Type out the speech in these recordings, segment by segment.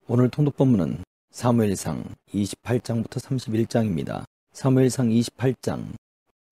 오늘 통독본문은 사무엘상 28장부터 31장입니다. 사무엘상 28장.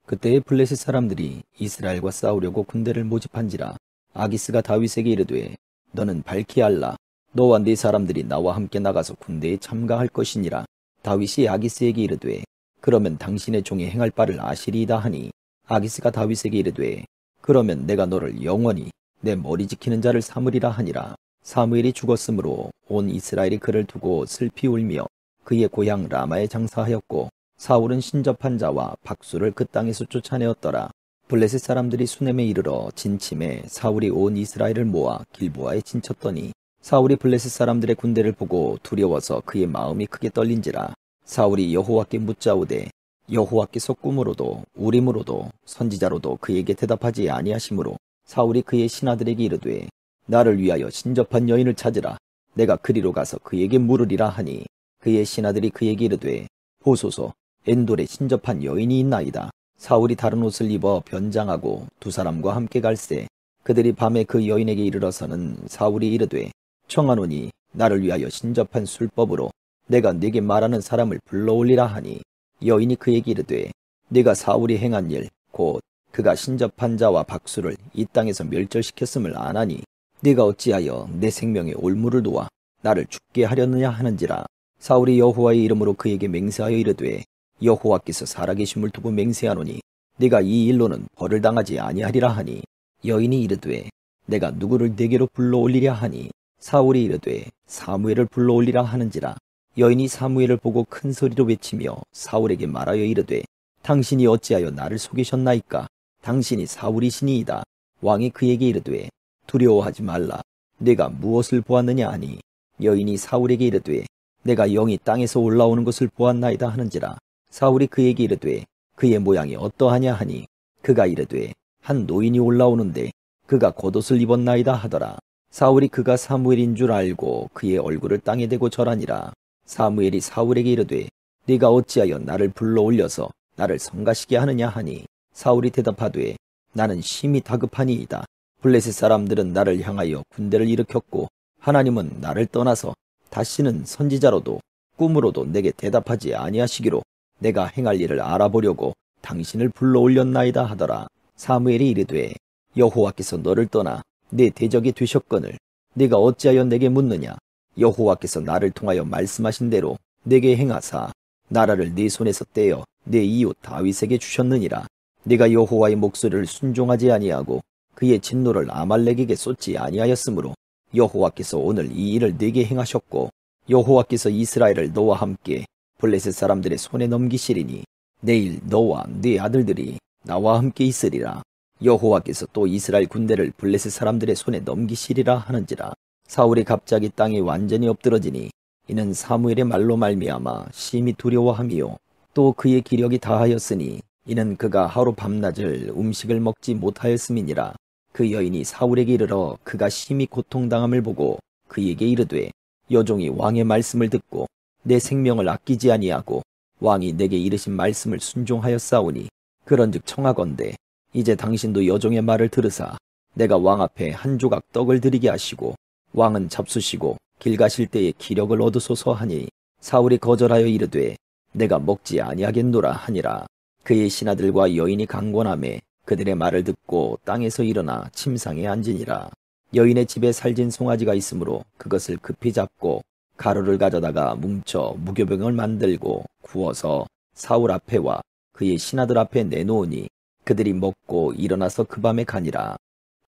그때의 블레셋 사람들이 이스라엘과 싸우려고 군대를 모집한지라 아기스가 다윗에게 이르되 너는 밝히 알라. 너와 네 사람들이 나와 함께 나가서 군대에 참가할 것이니라. 다윗이 아기스에게 이르되 그러면 당신의 종이 행할 바를 아시리이다 하니 아기스가 다윗에게 이르되 그러면 내가 너를 영원히 내 머리 지키는 자를 삼으리라 하니라. 사무엘이 죽었으므로 온 이스라엘이 그를 두고 슬피 울며 그의 고향 라마에 장사하였고 사울은 신접한 자와 박수를 그 땅에서 쫓아내었더라. 블레셋 사람들이 수넴에 이르러 진침에 사울이 온 이스라엘을 모아 길보아에 진쳤더니 사울이 블레셋 사람들의 군대를 보고 두려워서 그의 마음이 크게 떨린지라. 사울이 여호와께 묻자오되 여호와께서 꿈으로도 우림으로도 선지자로도 그에게 대답하지 아니하시므로 사울이 그의 신하들에게 이르되 나를 위하여 신접한 여인을 찾으라. 내가 그리로 가서 그에게 물으리라 하니 그의 신하들이 그에게 이르되 보소서 엔돌에 신접한 여인이 있나이다. 사울이 다른 옷을 입어 변장하고 두 사람과 함께 갈새 그들이 밤에 그 여인에게 이르러서는 사울이 이르되 청하노니 나를 위하여 신접한 술법으로 내가 네게 말하는 사람을 불러올리라 하니 여인이 그에게 이르되 네가 사울이 행한 일 곧 그가 신접한 자와 박수를 이 땅에서 멸절시켰음을 아나니 네가 어찌하여 내 생명에 올무를 놓아 나를 죽게 하려느냐 하는지라. 사울이 여호와의 이름으로 그에게 맹세하여 이르되 여호와께서 살아계심을 두고 맹세하노니 네가 이 일로는 벌을 당하지 아니하리라 하니 여인이 이르되 내가 누구를 네게로 불러올리랴 하니 사울이 이르되 사무엘을 불러올리라 하는지라. 여인이 사무엘을 보고 큰 소리로 외치며 사울에게 말하여 이르되 당신이 어찌하여 나를 속이셨나이까. 당신이 사울이시니이다. 왕이 그에게 이르되 두려워하지 말라. 내가 무엇을 보았느냐 하니 여인이 사울에게 이르되 내가 영이 땅에서 올라오는 것을 보았나이다 하는지라. 사울이 그에게 이르되 그의 모양이 어떠하냐 하니 그가 이르되 한 노인이 올라오는데 그가 겉옷을 입었나이다 하더라. 사울이 그가 사무엘인 줄 알고 그의 얼굴을 땅에 대고 절하니라. 사무엘이 사울에게 이르되 네가 어찌하여 나를 불러올려서 나를 성가시게 하느냐 하니 사울이 대답하되 나는 심히 다급하니이다. 블레셋 사람들은 나를 향하여 군대를 일으켰고 하나님은 나를 떠나서 다시는 선지자로도 꿈으로도 내게 대답하지 아니하시기로 내가 행할 일을 알아보려고 당신을 불러올렸나이다 하더라. 사무엘이 이르되 여호와께서 너를 떠나 내 대적이 되셨거늘 네가 어찌하여 내게 묻느냐. 여호와께서 나를 통하여 말씀하신 대로 내게 행하사 나라를 네 손에서 떼어 내 이웃 다윗에게 주셨느니라. 네가 여호와의 목소리를 순종하지 아니하고 그의 진노를 아말렉에게 쏟지 아니하였으므로 여호와께서 오늘 이 일을 네게 행하셨고 여호와께서 이스라엘을 너와 함께 블레셋 사람들의 손에 넘기시리니 내일 너와 네 아들들이 나와 함께 있으리라. 여호와께서 또 이스라엘 군대를 블레셋 사람들의 손에 넘기시리라 하는지라. 사울이 갑자기 땅에 완전히 엎드러지니 이는 사무엘의 말로 말미암아 심히 두려워함이요 또 그의 기력이 다하였으니 이는 그가 하루 밤낮을 음식을 먹지 못하였음이니라. 그 여인이 사울에게 이르러 그가 심히 고통당함을 보고 그에게 이르되 여종이 왕의 말씀을 듣고 내 생명을 아끼지 아니하고 왕이 내게 이르신 말씀을 순종하였사오니 그런즉 청하건대 이제 당신도 여종의 말을 들으사 내가 왕 앞에 한 조각 떡을 드리게 하시고 왕은 잡수시고 길 가실 때에 기력을 얻으소서 하니 사울이 거절하여 이르되 내가 먹지 아니하겠노라 하니라. 그의 신하들과 여인이 강권하매 그들의 말을 듣고 땅에서 일어나 침상에 앉으니라. 여인의 집에 살진 송아지가 있으므로 그것을 급히 잡고 가루를 가져다가 뭉쳐 무교병을 만들고 구워서 사울 앞에와 그의 신하들 앞에 내놓으니 그들이 먹고 일어나서 그 밤에 가니라.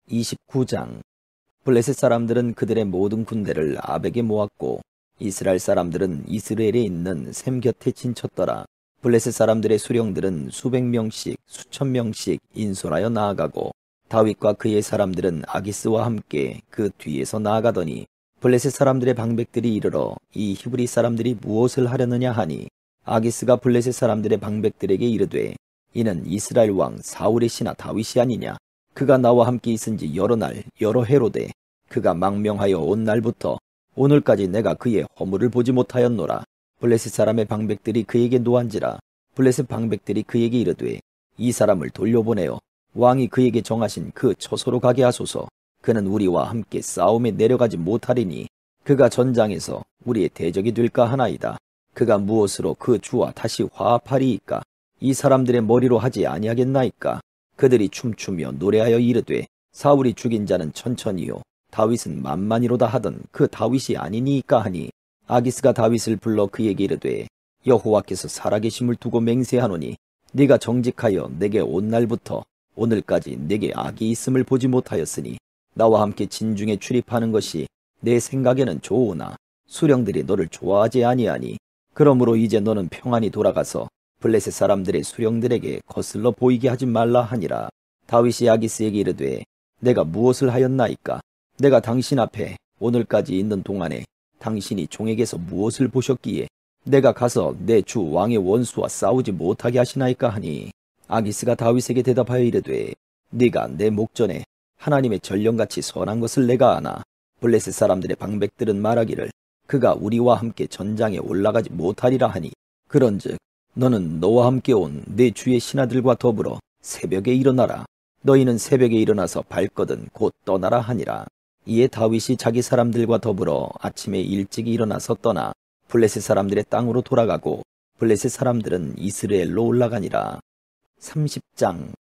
29장. 블레셋 사람들은 그들의 모든 군대를 아벡에 모았고 이스라엘 사람들은 이스라엘에 있는 셈 곁에 진쳤더라. 블레셋 사람들의 수령들은 수백 명씩 수천 명씩 인솔하여 나아가고 다윗과 그의 사람들은 아기스와 함께 그 뒤에서 나아가더니 블레셋 사람들의 방백들이 이르러 이 히브리 사람들이 무엇을 하려느냐 하니 아기스가 블레셋 사람들의 방백들에게 이르되 이는 이스라엘 왕 사울의 신하 다윗이 아니냐. 그가 나와 함께 있은지 여러 날 여러 해로되 그가 망명하여 온 날부터 오늘까지 내가 그의 허물을 보지 못하였노라. 블레셋 사람의 방백들이 그에게 노한지라. 블레셋 방백들이 그에게 이르되 이 사람을 돌려보내어 왕이 그에게 정하신 그 처소로 가게 하소서. 그는 우리와 함께 싸움에 내려가지 못하리니 그가 전장에서 우리의 대적이 될까 하나이다. 그가 무엇으로 그 주와 다시 화합하리이까? 이 사람들의 머리로 하지 아니하겠나이까? 그들이 춤추며 노래하여 이르되 사울이 죽인 자는 천천히요 다윗은 만만이로다 하던 그 다윗이 아니니이까 하니, 아기스가 다윗을 불러 그에게 이르되 여호와께서 살아계심을 두고 맹세하노니 네가 정직하여 내게 온 날부터 오늘까지 내게 악이 있음을 보지 못하였으니 나와 함께 진중에 출입하는 것이 내 생각에는 좋으나 수령들이 너를 좋아하지 아니하니, 그러므로 이제 너는 평안히 돌아가서 블레셋 사람들의 수령들에게 거슬러 보이게 하지 말라 하니라. 다윗이 아기스에게 이르되 내가 무엇을 하였나이까? 내가 당신 앞에 오늘까지 있는 동안에 당신이 종에게서 무엇을 보셨기에 내가 가서 내 주 왕의 원수와 싸우지 못하게 하시나이까 하니, 아기스가 다윗에게 대답하여 이르되 네가 내 목전에 하나님의 전령같이 선한 것을 내가 아나 블레셋 사람들의 방백들은 말하기를 그가 우리와 함께 전장에 올라가지 못하리라 하니, 그런즉 너는 너와 함께 온 내 주의 신하들과 더불어 새벽에 일어나라. 너희는 새벽에 일어나서 발거든 곧 떠나라 하니라. 이에 다윗이 자기 사람들과 더불어 아침에 일찍 일어나서 떠나 블레셋 사람들의 땅으로 돌아가고 블레셋 사람들은 이스라엘로 올라가니라. 30장.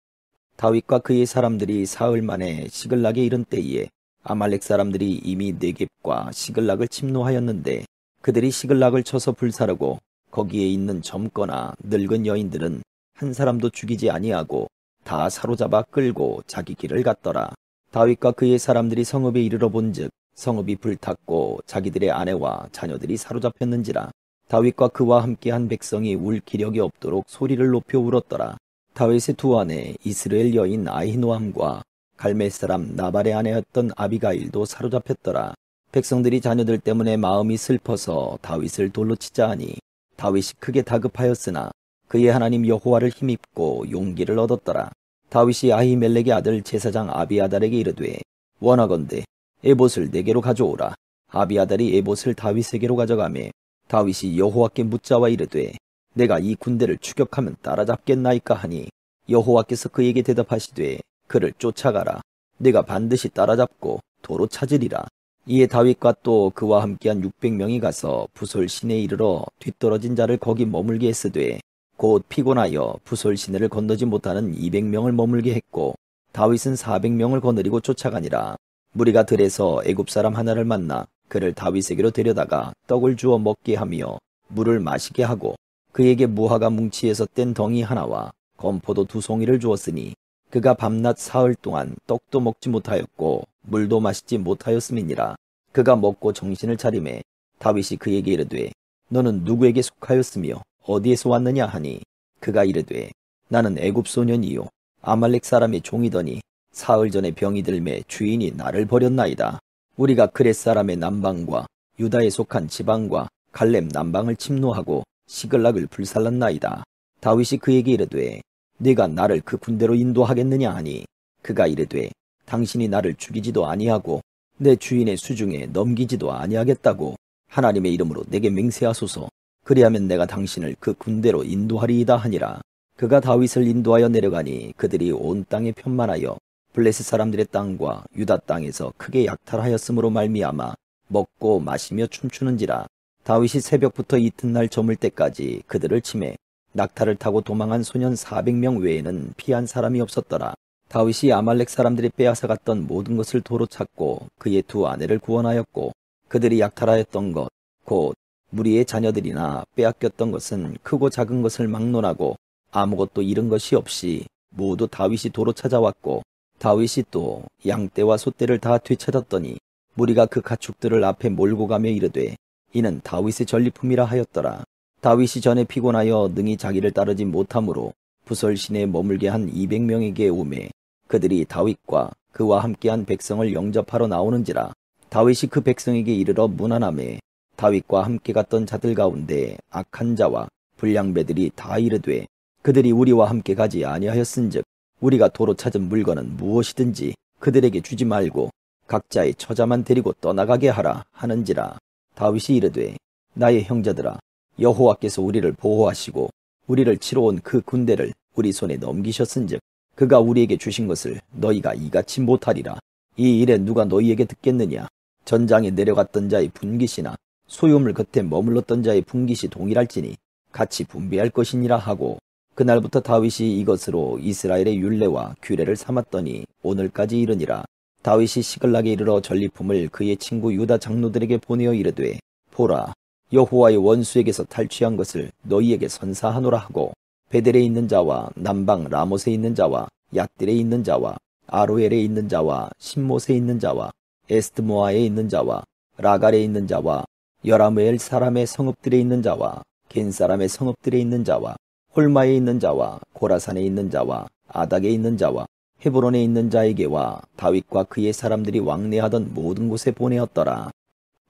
다윗과 그의 사람들이 사흘 만에 시글락에 이른 때에 아말렉 사람들이 이미 네겝과 시글락을 침노하였는데 그들이 시글락을 쳐서 불사르고 거기에 있는 젊거나 늙은 여인들은 한 사람도 죽이지 아니하고 다 사로잡아 끌고 자기 길을 갔더라. 다윗과 그의 사람들이 성읍에 이르러 본즉 성읍이 불탔고 자기들의 아내와 자녀들이 사로잡혔는지라. 다윗과 그와 함께한 백성이 울 기력이 없도록 소리를 높여 울었더라. 다윗의 두 아내 이스라엘 여인 아히노함과 갈멜 사람 나발의 아내였던 아비가일도 사로잡혔더라. 백성들이 자녀들 때문에 마음이 슬퍼서 다윗을 돌로 치자 하니 다윗이 크게 다급하였으나 그의 하나님 여호와를 힘입고 용기를 얻었더라. 다윗이 아히멜렉의 아들 제사장 아비아달에게 이르되 원하건대 에봇을 내게로 가져오라. 아비아달이 에봇을 다윗에게로 가져가매 다윗이 여호와께 묻자와 이르되 내가 이 군대를 추격하면 따라잡겠나이까 하니, 여호와께서 그에게 대답하시되 그를 쫓아가라. 내가 반드시 따라잡고 도로 찾으리라. 이에 다윗과 또 그와 함께한 600명이 가서 부솔 시내에 이르러 뒤떨어진 자를 거기 머물게 했으되 곧 피곤하여 부솔 시내를 건너지 못하는 200명을 머물게 했고, 다윗은 400명을 거느리고 쫓아가니라. 무리가 들에서 애굽 사람 하나를 만나 그를 다윗에게로 데려다가 떡을 주어 먹게 하며 물을 마시게 하고 그에게 무화과 뭉치에서 뗀 덩이 하나와 건포도 2송이를 주었으니 그가 밤낮 사흘 동안 떡도 먹지 못하였고 물도 마시지 못하였음이니라. 그가 먹고 정신을 차리매 다윗이 그에게 이르되 너는 누구에게 속하였으며 어디에서 왔느냐 하니, 그가 이르되 나는 애굽 소년이요 아말렉 사람의 종이더니 사흘 전에 병이 들매 주인이 나를 버렸나이다. 우리가 그렛 사람의 남방과 유다에 속한 지방과 갈렙 남방을 침노하고 시글락을 불살랐나이다. 다윗이 그에게 이르되 네가 나를 그 군대로 인도하겠느냐 하니, 그가 이르되 당신이 나를 죽이지도 아니하고 내 주인의 수중에 넘기지도 아니하겠다고 하나님의 이름으로 내게 맹세하소서. 그리하면 내가 당신을 그 군대로 인도하리이다 하니라. 그가 다윗을 인도하여 내려가니 그들이 온 땅에 편만하여 블레셋 사람들의 땅과 유다 땅에서 크게 약탈하였으므로 말미암아 먹고 마시며 춤추는지라. 다윗이 새벽부터 이튿날 저물 때까지 그들을 치매 낙타를 타고 도망한 소년 400명 외에는 피한 사람이 없었더라. 다윗이 아말렉 사람들이 빼앗아갔던 모든 것을 도로 찾고 그의 두 아내를 구원하였고, 그들이 약탈하였던 것 곧 무리의 자녀들이나 빼앗겼던 것은 크고 작은 것을 막론하고 아무것도 잃은 것이 없이 모두 다윗이 도로 찾아왔고, 다윗이 또 양떼와 소떼를 다 되찾았더니 무리가 그 가축들을 앞에 몰고 가며 이르되 이는 다윗의 전리품이라 하였더라. 다윗이 전에 피곤하여 능히 자기를 따르지 못하므로 부솔 시내에 머물게 한 200명에게 오매 그들이 다윗과 그와 함께한 백성을 영접하러 나오는지라. 다윗이 그 백성에게 이르러 문안하매 다윗과 함께 갔던 자들 가운데 악한 자와 불량배들이 다 이르되 그들이 우리와 함께 가지 아니하였은즉 우리가 도로 찾은 물건은 무엇이든지 그들에게 주지 말고 각자의 처자만 데리고 떠나가게 하라 하는지라. 다윗이 이르되 나의 형제들아, 여호와께서 우리를 보호하시고 우리를 치러 온 그 군대를 우리 손에 넘기셨은즉 그가 우리에게 주신 것을 너희가 이같이 못하리라. 이 일에 누가 너희에게 듣겠느냐? 전장에 내려갔던 자의 분깃이나 소유물 곁에 머물렀던 자의 분깃이 동일할지니 같이 분배할 것이니라 하고, 그날부터 다윗이 이것으로 이스라엘의 율례와 규례를 삼았더니 오늘까지 이르니라. 다윗이 시글락에 이르러 전리품을 그의 친구 유다 장로들에게 보내어 이르되, 보라, 여호와의 원수에게서 탈취한 것을 너희에게 선사하노라 하고, 베델에 있는 자와 남방 라못에 있는 자와 얏딜에 있는 자와 아로엘에 있는 자와 신못에 있는 자와 에스드모아에 있는 자와 라갈에 있는 자와 여라무엘 사람의 성읍들에 있는 자와 겐 사람의 성읍들에 있는 자와 홀마에 있는 자와 고라산에 있는 자와 아닥에 있는 자와 헤브론에 있는 자에게와 다윗과 그의 사람들이 왕래하던 모든 곳에 보내었더라.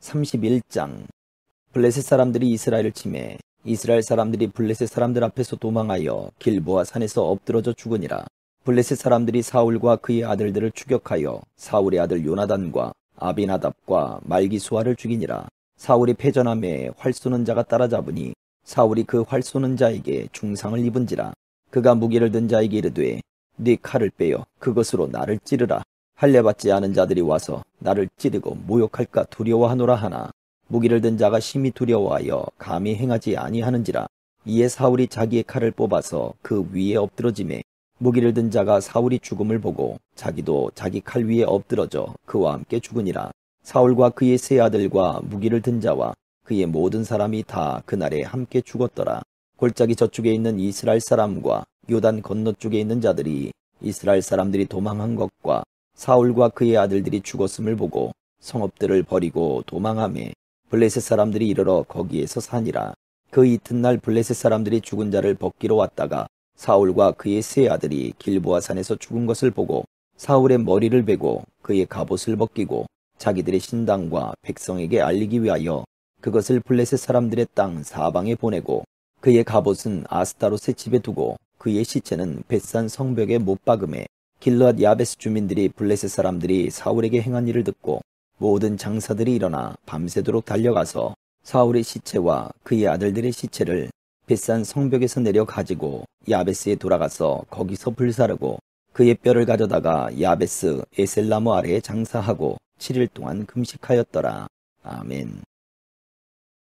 31장. 블레셋 사람들이 이스라엘을 치매 이스라엘 사람들이 블레셋 사람들 앞에서 도망하여 길보아 산에서 엎드러져 죽으니라. 블레셋 사람들이 사울과 그의 아들들을 추격하여 사울의 아들 요나단과 아비나답과 말기수아를 죽이니라. 사울이 패전함에 활 쏘는 자가 따라잡으니 사울이 그 활 쏘는 자에게 중상을 입은지라. 그가 무기를 든 자에게 이르되, 네 칼을 빼어 그것으로 나를 찌르라. 할례 받지 않은 자들이 와서 나를 찌르고 모욕할까 두려워하노라 하나, 무기를 든 자가 심히 두려워하여 감히 행하지 아니하는지라. 이에 사울이 자기의 칼을 뽑아서 그 위에 엎드러지매 무기를 든 자가 사울이 죽음을 보고 자기도 자기 칼 위에 엎드러져 그와 함께 죽으니라. 사울과 그의 세 아들과 무기를 든 자와 그의 모든 사람이 다 그날에 함께 죽었더라. 골짜기 저쪽에 있는 이스라엘 사람과 요단 건너쪽에 있는 자들이 이스라엘 사람들이 도망한 것과 사울과 그의 아들들이 죽었음을 보고 성읍들을 버리고 도망하매 블레셋 사람들이 이르러 거기에서 사니라. 그 이튿날 블레셋 사람들이 죽은 자를 벗기러 왔다가 사울과 그의 세 아들이 길보아 산에서 죽은 것을 보고 사울의 머리를 베고 그의 갑옷을 벗기고 자기들의 신당과 백성에게 알리기 위하여 그것을 블레셋 사람들의 땅 사방에 보내고, 그의 갑옷은 아스타롯의 집에 두고 그의 시체는 벳산 성벽에 못 박음에, 길르앗 야베스 주민들이 블레셋 사람들이 사울에게 행한 일을 듣고 모든 장사들이 일어나 밤새도록 달려가서 사울의 시체와 그의 아들들의 시체를 벳산 성벽에서 내려 가지고 야베스에 돌아가서 거기서 불사르고 그의 뼈를 가져다가 야베스 에셀나무 아래에 장사하고 7일 동안 금식하였더라. 아멘.